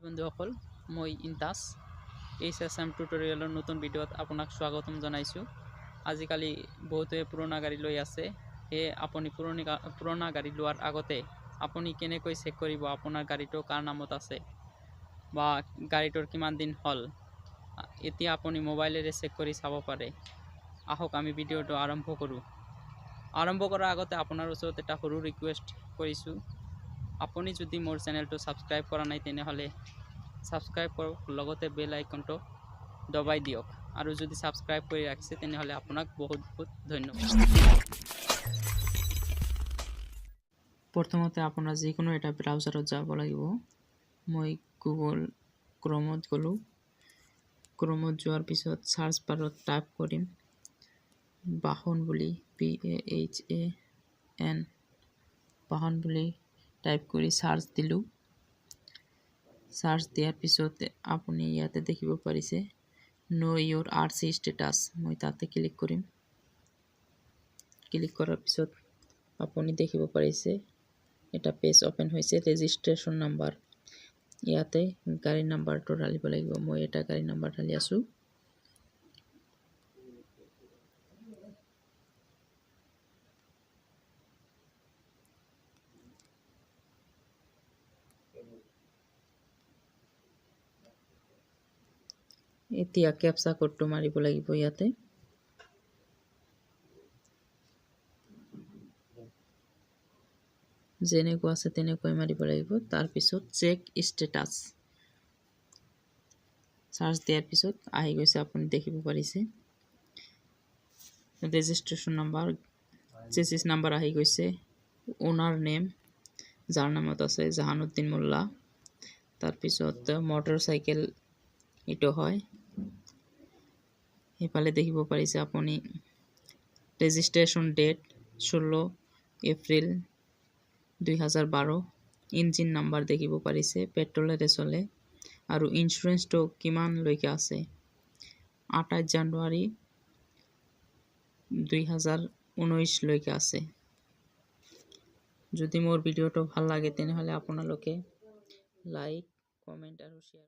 বন্ধুসকল মই ইনতাস HSM টিউটোৰিয়েলৰ নতুন ভিডিঅ'ত আপোনাক স্বাগতম জনাইছো। আজিকালি বহুতে পুৰণা গাড়ী লৈ আছে। আপুনি পুৰণা গাড়ী লোৱাৰ আগতে আপুনি কেনেকৈ চেক কৰিব আপোনাৰ গাড়ীটো কাৰ নামত আছে বা গাড়ীটোৰ কিমান দিন হ'ল। এতিয়া আপুনি মোবাইলেৰে চেক কৰি চাব পাৰে। আহক আমি ভিডিঅ'টো আৰম্ভ কৰোঁ। আৰম্ভ কৰাৰ আগতে আপোনাৰ ওচৰত এটা সৰু ৰিকুৱেষ্ট কৰিছো। আপুনি যদি মোৰ চেনেলটো সাবস্ক্ৰাইব কৰা নাই তেনেহলে সাবস্ক্ৰাইব কৰক, লগতে বেল আইকনটো দবাই দিয়ক, আৰু যদি সাবস্ক্ৰাইব কৰি ৰাখিছে তেনেহলে আপোনাক বহুত বহুত ধন্যবাদ। প্ৰথমতে আপোনাৰ যিকোনো এটা ব্ৰাউজাৰত যাব লাগিব। মই গুগল ক্ৰমত গলো। ক্ৰমত যোৱাৰ পিছত সাৰ্চ বাৰত টাইপ কৰিম বাহন বুলি, PAHAN বাহন বুলি টাইপ কৰি সাৰ্চ দিলো। সাৰ্চ দিয়াৰ পিছত আপুনি ইয়াতে দেখিব পাৰিছে নো ইউৰ RC ষ্টেটাছ। মই তাতে ক্লিক কৰিম। ক্লিক কৰাৰ পিছত আপুনি দেখিব পাৰিছে এটা পেজ ওপেন হৈছে, ৰেজিষ্ট্ৰেশ্যন নাম্বাৰ। ইয়াতে গাড়ী নাম্বাৰটো ঢালিব লাগিব। মই এটা গাড়ী নাম্বাৰ ঢালি আছো। এতিয়া ক্যাপচা কোডটো মাৰিব লাগিব। ইয়াতে যেনেকুৱা আছে তেনেকৈ মাৰিব লাগিব। তাৰ পিছত চেক ষ্টেটাছ সাৰ্চ দিয়াৰ পিছত আহি গৈছে। আপুনি দেখিব পাৰিছে ৰেজিষ্ট্ৰেশ্যন নাম্বাৰ, চেচিছ নাম্বাৰ আহি গৈছে, ওনাৰ নেম যাৰ নামত আছে জাহানুদ্দিন মোল্লা। তাৰ পিছত মটৰচাইকেল এইটো হয়। এইফালে দেখিব পাৰিছে আপুনি registration date 16 April 2012। Engine number দেখিব পাৰিছে, পেট্ৰলেৰে চলে, আৰু ইঞ্চুৰেঞ্চটো কিমান লৈকে আছে 28 জানুৱাৰী 2019 লৈকে আছে। যদি মোৰ ভিডিঅ'টো ভাল লাগে তেনেহলে আপোনালোকে লাইক, কমেন্ট আৰু শ্বেয়াৰ